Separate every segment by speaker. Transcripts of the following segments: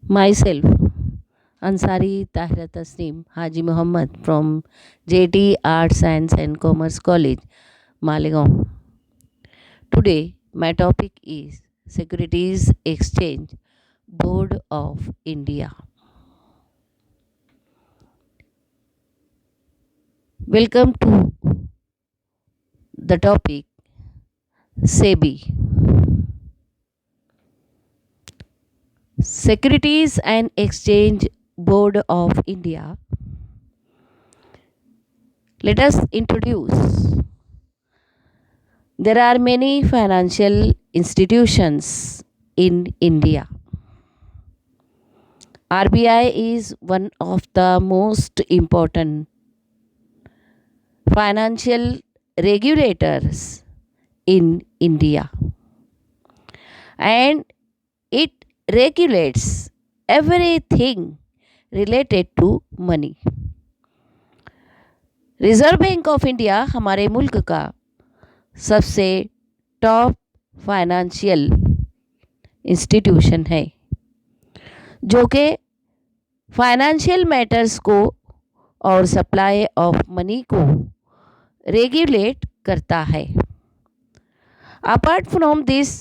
Speaker 1: Myself, Ansari Tahera Tasneem Haji Muhammad from J.A.T Arts, Science and Commerce College, Malegaon. Today, my topic is Securities Exchange Board of India. Welcome to the topic SEBI. Securities and Exchange Board of India. Let us introduce. There are many financial institutions in India. RBI is one of the most important financial regulators in India, and it regulates everything related to money. Reserve Bank of India हमारे मुल्क का सबसे top financial institution है जो कि financial matters को और supply of money को रेगुलेट करता है. Apart from this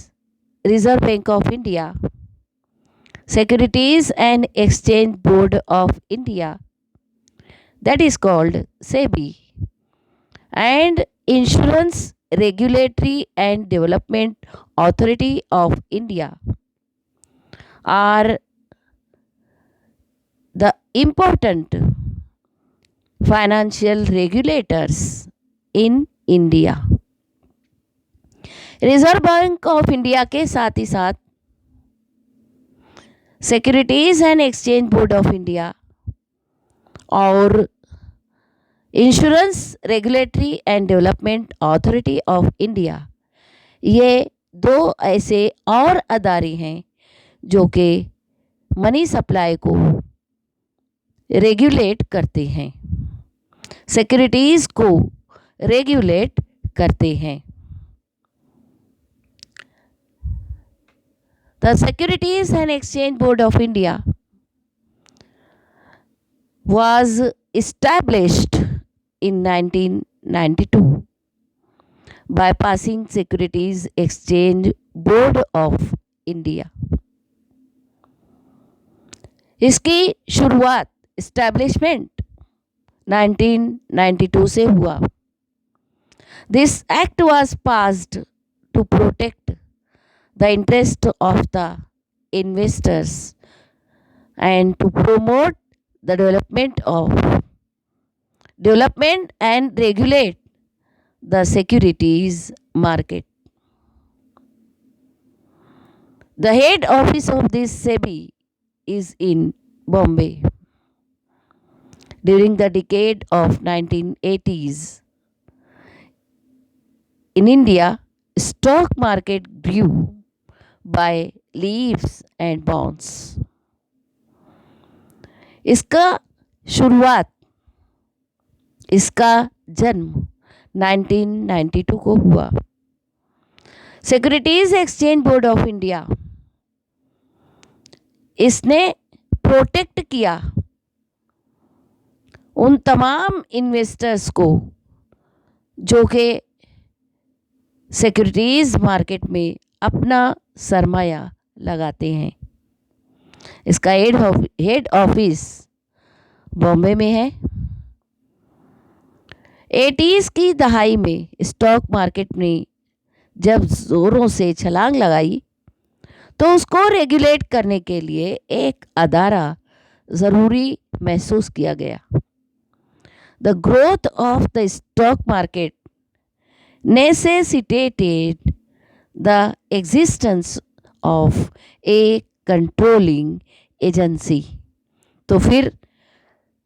Speaker 1: reserve Bank of India, securities and exchange board of India, that is called SEBI, and Insurance Regulatory and Development Authority of India are the important financial regulators in India. Reserve Bank of India के साथ ही साथ Securities and exchange board of India और Insurance Regulatory and Development Authority of India, ये दो ऐसे और अदारे हैं जो कि मनी सप्लाई को रेगुलेट करते हैं, सिक्योरिटीज़ को रेगुलेट करते हैं. The securities and exchange board of India was established in 1992 by passing Securities Exchange Board of India. इसकी शुरुआत एस्टैब्लिशमेंट 1992 से हुआ. This act was passed to protect the interest of the investors and to promote the development and regulate the securities market. The head office of this SEBI is in Bombay. During the decade of 1980s, in India, stock market grew by leaps and bounds. इसका जन्म 1992 को हुआ. Securities exchange board of India, इसने protect किया उन तमाम investors को जो कि सिक्योरिटीज मार्केट में अपना सरमाया लगाते हैं. इसका हेड ऑफिस बॉम्बे में है. 80s की दहाई में स्टॉक मार्केट में जब ज़ोरों से छलांग लगाई तो उसको रेगुलेट करने के लिए एक अदारा ज़रूरी महसूस किया गया. The growth of the stock market necessitated the existence of A controlling agency. तो फिर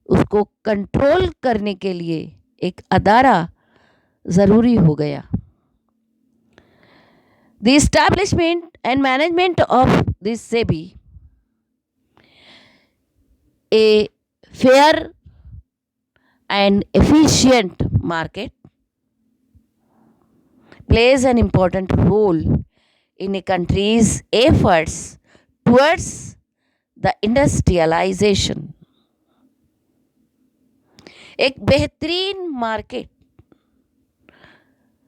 Speaker 1: उसको कंट्रोल करने के लिए एक अदारा ज़रूरी हो गया. The establishment and management of this SEBI, a fair and efficient market, plays an important role in a country's efforts towards the industrialization. एक बेहतरीन मार्केट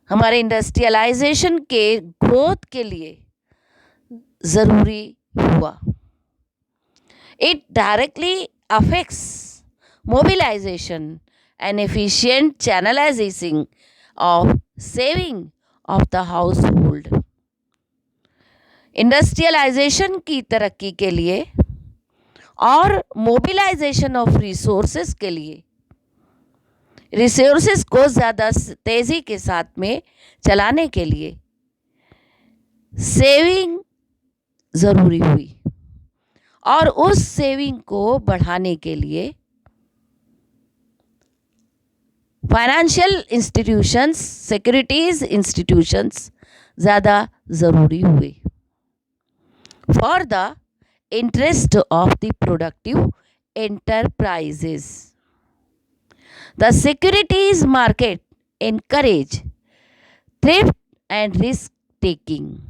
Speaker 1: हमारे इंडस्ट्रियलाइजेशन के ग्रोथ के लिए जरूरी हुआ। It directly affects mobilization and efficient channelizing of saving of the household। Industrialization की तरक्की के लिए और मोबिलाइजेशन ऑफ रिसोर्सेज के लिए, रिसोर्सेज को ज़्यादा तेज़ी के साथ में चलाने के लिए सेविंग ज़रूरी हुई, और उस सेविंग को बढ़ाने के लिए फाइनेंशियल इंस्टीट्यूशंस, सिक्योरिटीज इंस्टीट्यूशंस ज़्यादा ज़रूरी हुए for the interest of the productive enterprises. The securities market encourage thrift and risk taking.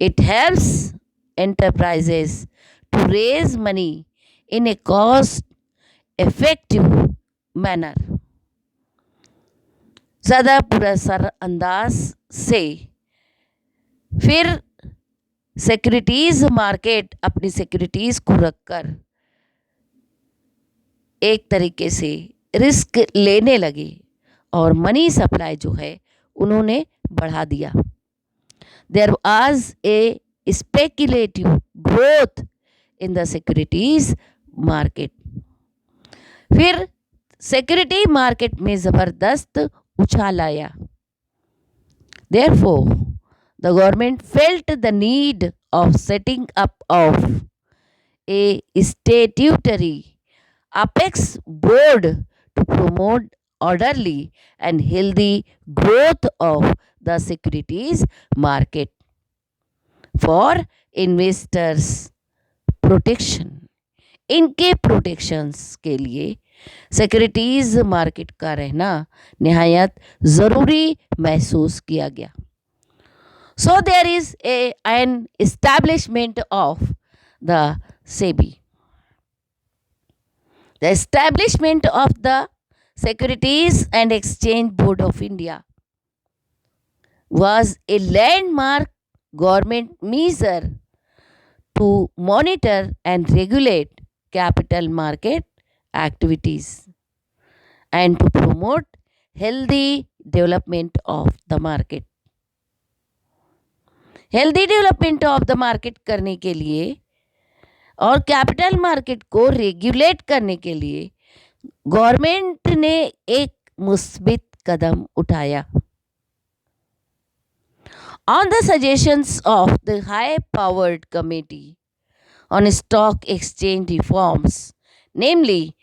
Speaker 1: It helps enterprises to raise money in a cost effective manner। ज़्यादा पुरअसर अंदाज से फिर सिक्योरिटीज मार्केट अपनी securities को रखकर एक तरीके से रिस्क लेने लगे और मनी सप्लाई जो है उन्होंने बढ़ा दिया। There was a speculative growth in the securities market. फिर सिक्योरिटी मार्केट में ज़बरदस्त उछाल आया। Therefore, the government felt the need of setting up of a statutory apex board to promote orderly and healthy growth of the securities market for investors protection। इनके protections के लिए securities market का रहना निहायत ज़रूरी महसूस किया गया। So there is an establishment of the SEBI. The establishment of the securities and exchange board of India was a landmark government measure to monitor and regulate capital market activities and to promote healthy development of the market। Healthy development of the market करने के लिए और capital market को regulate करने के लिए government ने एक मुस्बित कदम उठाया। On the suggestions of the high-powered committee on stock exchange reforms, namely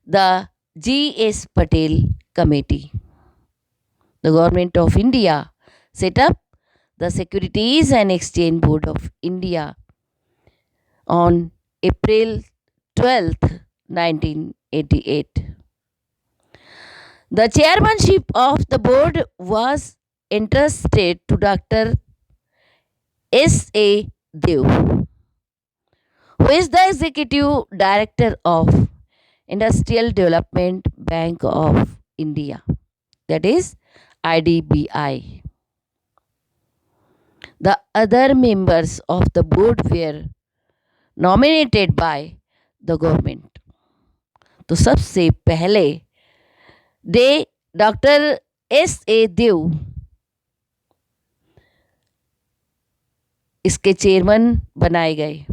Speaker 1: the G.S. Patel committee, the government of India set up the Securities and Exchange Board of India on April 12th, 1988. The chairmanship of the board was entrusted to Dr. S.A. Dev, who is the Executive Director of Industrial Development Bank of India, that is IDBI. The other members of the board were nominated by the government। तो सबसे पहले doctor S.A. देव इसके chairman बनाए गए,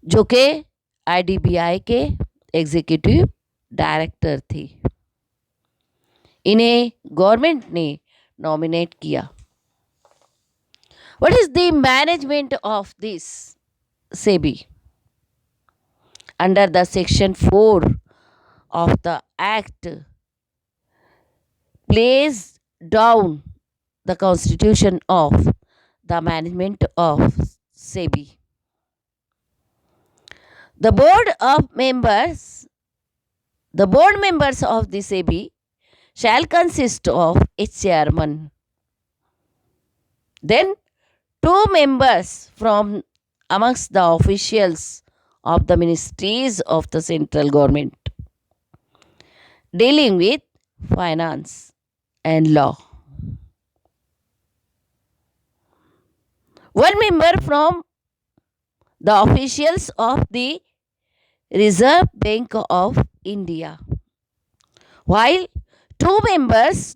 Speaker 1: जो कि IDBI के executive director थे। इन्हें गवर्नमेंट ने नॉमिनेट किया। What is the management of this SEBI? Under the section 4 of the Act lays down the constitution of the management of SEBI. The board members of the SEBI shall consist of a chairman, then 2 members from amongst the officials of the ministries of the central government dealing with finance and law. One member from the officials of the Reserve Bank of India, while two members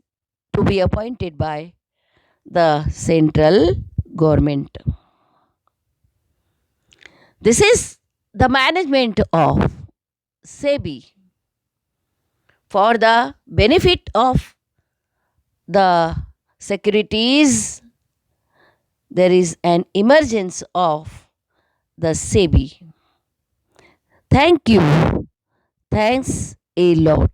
Speaker 1: to be appointed by the central government. This is the management of SEBI for the benefit of the securities. There is an emergence of the SEBI. Thank you. Thanks a lot.